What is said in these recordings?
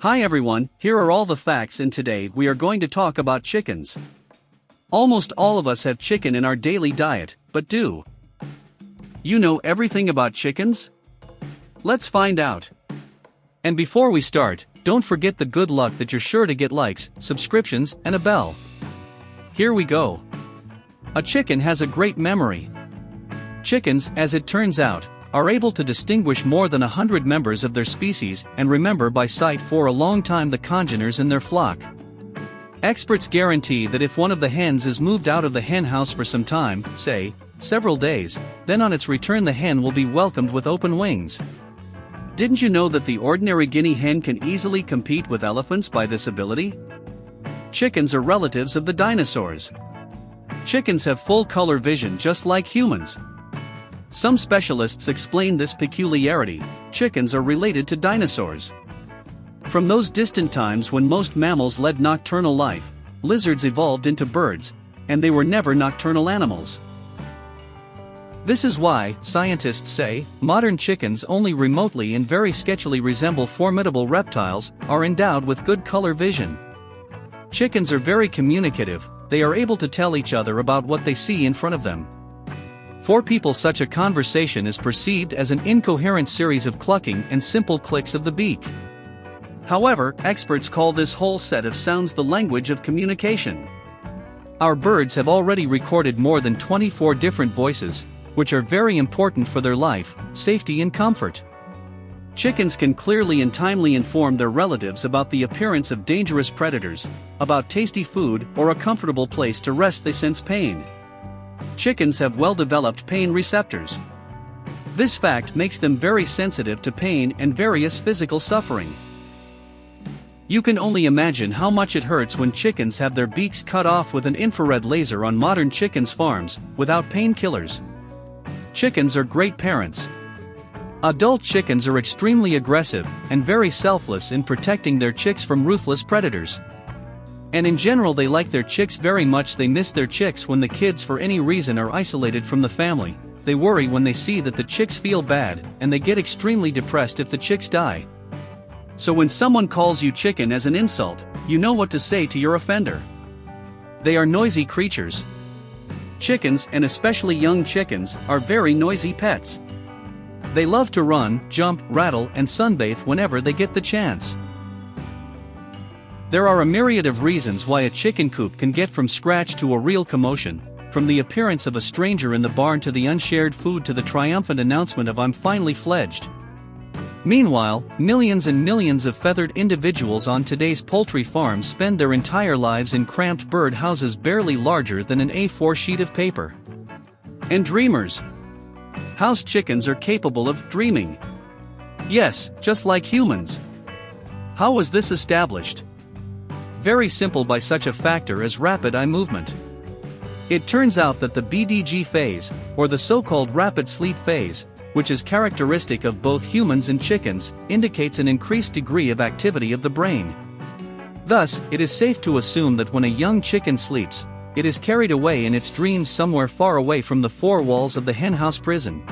Hi everyone, here are all the facts, and today we are going to talk about chickens. Almost all of us have chicken in our daily diet, but do you know everything about chickens? Let's find out. And before we start, don't forget the good luck that you're sure to get likes, subscriptions, and a bell. Here we go. A chicken has a great memory. Chickens, as it turns out, are able to distinguish more than 100 members of their species and remember by sight for a long time the congeners in their flock. Experts guarantee that if one of the hens is moved out of the hen house for some time, say, several days, then on its return the hen will be welcomed with open wings. Didn't you know that the ordinary guinea hen can easily compete with elephants by this ability? Chickens are relatives of the dinosaurs. Chickens have full color vision just like humans. Some specialists explain this peculiarity: chickens are related to dinosaurs. From those distant times when most mammals led nocturnal life, lizards evolved into birds, and they were never nocturnal animals. This is why, scientists say, modern chickens only remotely and very sketchily resemble formidable reptiles, are endowed with good color vision. Chickens are very communicative. They are able to tell each other about what they see in front of them. For people, such a conversation is perceived as an incoherent series of clucking and simple clicks of the beak. However, experts call this whole set of sounds the language of communication. Our birds have already recorded more than 24 different voices, which are very important for their life, safety and comfort. Chickens can clearly and timely inform their relatives about the appearance of dangerous predators, about tasty food or a comfortable place to rest. They sense pain. Chickens have well-developed pain receptors. This fact makes them very sensitive to pain and various physical suffering. You can only imagine how much it hurts when chickens have their beaks cut off with an infrared laser on modern chickens farms, without painkillers. Chickens are great parents. Adult chickens are extremely aggressive and very selfless in protecting their chicks from ruthless predators. And in general they like their chicks very much. They miss their chicks when the kids for any reason are isolated from the family. They worry when they see that the chicks feel bad, and they get extremely depressed if the chicks die. So when someone calls you chicken as an insult, you know what to say to your offender. They are noisy creatures. Chickens, and especially young chickens, are very noisy pets. They love to run, jump, rattle, and sunbathe whenever they get the chance. There are a myriad of reasons why a chicken coop can get from scratch to a real commotion, from the appearance of a stranger in the barn to the unshared food to the triumphant announcement of "I'm finally fledged." Meanwhile, millions and millions of feathered individuals on today's poultry farms spend their entire lives in cramped bird houses barely larger than an A4 sheet of paper. And dreamers. House chickens are capable of dreaming. Yes, just like humans. How was this established? Very simple, by such a factor as rapid eye movement. It turns out that the BDG phase, or the so-called rapid sleep phase, which is characteristic of both humans and chickens, indicates an increased degree of activity of the brain. Thus, it is safe to assume that when a young chicken sleeps, it is carried away in its dreams somewhere far away from the four walls of the henhouse prison.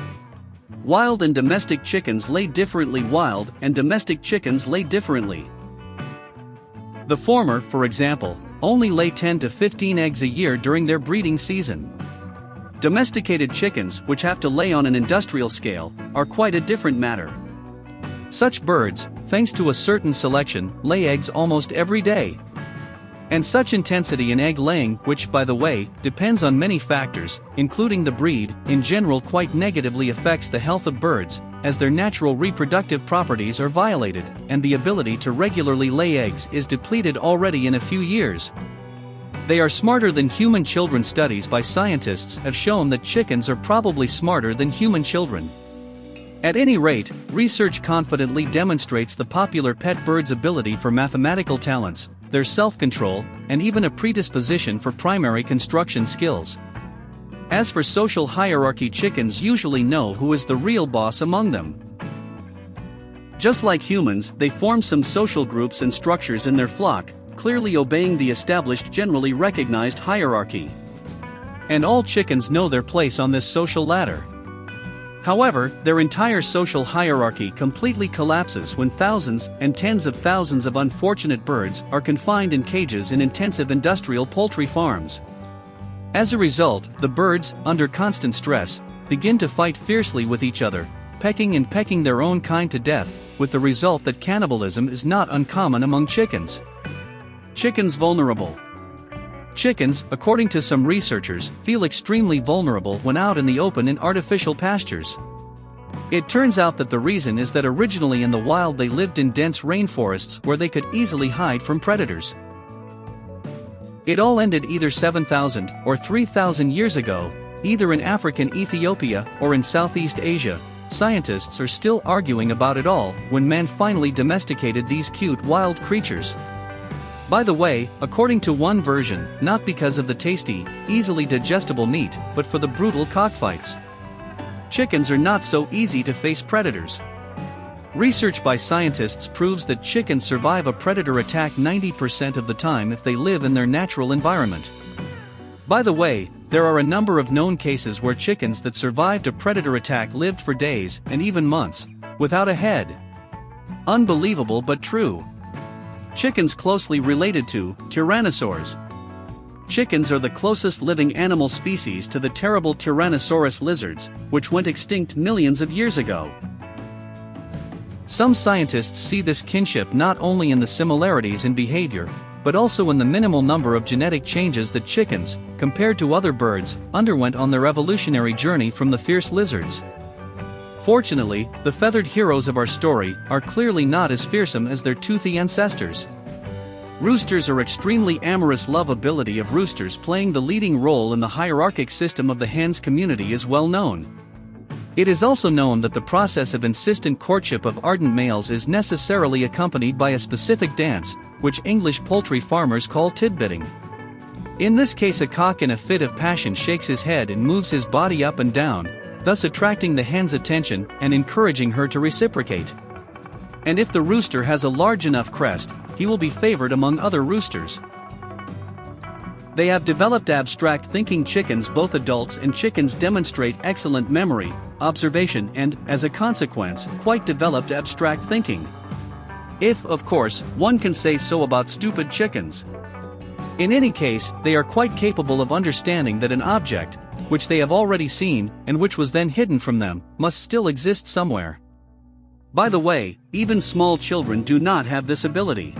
Wild and domestic chickens lay differently. Wild and domestic chickens lay differently. The former, for example, only lay 10 to 15 eggs a year during their breeding season. Domesticated chickens, which have to lay on an industrial scale, are quite a different matter. Such birds, thanks to a certain selection, lay eggs almost every day. And such intensity in egg laying, which by the way, depends on many factors, including the breed, in general quite negatively affects the health of birds, as their natural reproductive properties are violated, and the ability to regularly lay eggs is depleted already in a few years. They are smarter than human children. Studies by scientists have shown that chickens are probably smarter than human children. At any rate, research confidently demonstrates the popular pet bird's ability for mathematical talents, their self-control, and even a predisposition for primary construction skills. As for social hierarchy, chickens usually know who is the real boss among them. Just like humans, they form some social groups and structures in their flock, clearly obeying the established, generally recognized hierarchy. And all chickens know their place on this social ladder. However, their entire social hierarchy completely collapses when thousands and tens of thousands of unfortunate birds are confined in cages in intensive industrial poultry farms. As a result, the birds, under constant stress, begin to fight fiercely with each other, pecking their own kind to death, with the result that cannibalism is not uncommon among chickens. Chickens vulnerable. Chickens, according to some researchers, feel extremely vulnerable when out in the open in artificial pastures. It turns out that the reason is that originally in the wild they lived in dense rainforests where they could easily hide from predators. It all ended either 7,000 or 3,000 years ago, either in African Ethiopia or in Southeast Asia. Scientists are still arguing about it all when man finally domesticated these cute wild creatures. By the way, according to one version, not because of the tasty, easily digestible meat, but for the brutal cockfights. Chickens are not so easy to face predators. Research by scientists proves that chickens survive a predator attack 90% of the time if they live in their natural environment. By the way, there are a number of known cases where chickens that survived a predator attack lived for days and even months without a head. Unbelievable but true. Chickens closely related to tyrannosaurs. Chickens are the closest living animal species to the terrible Tyrannosaurus lizards, which went extinct millions of years ago. Some scientists see this kinship not only in the similarities in behavior, but also in the minimal number of genetic changes that chickens, compared to other birds, underwent on their evolutionary journey from the fierce lizards. Fortunately, the feathered heroes of our story are clearly not as fearsome as their toothy ancestors. Roosters are extremely amorous. Lovability of roosters playing the leading role in the hierarchic system of the hens community is well known. It is also known that the process of insistent courtship of ardent males is necessarily accompanied by a specific dance, which English poultry farmers call tidbitting. In this case, a cock in a fit of passion shakes his head and moves his body up and down, thus attracting the hen's attention and encouraging her to reciprocate. And if the rooster has a large enough crest, he will be favored among other roosters. They have developed abstract thinking. Chickens, both adults and chickens, demonstrate excellent memory, observation and, as a consequence, quite developed abstract thinking. If, of course, one can say so about stupid chickens. In any case, they are quite capable of understanding that an object, which they have already seen, and which was then hidden from them, must still exist somewhere. By the way, even small children do not have this ability.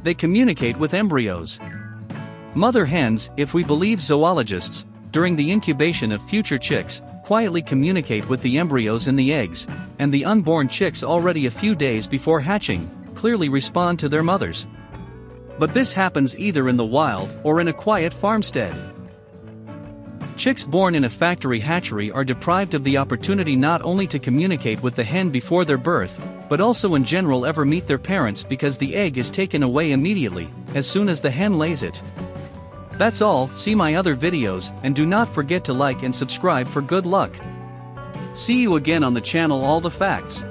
They communicate with embryos. Mother hens, if we believe zoologists, during the incubation of future chicks, quietly communicate with the embryos in the eggs, and the unborn chicks already a few days before hatching, clearly respond to their mothers. But this happens either in the wild or in a quiet farmstead. Chicks born in a factory hatchery are deprived of the opportunity not only to communicate with the hen before their birth, but also in general ever meet their parents, because the egg is taken away immediately, as soon as the hen lays it. That's all. See my other videos, and do not forget to like and subscribe for good luck. See you again on the channel. All the facts.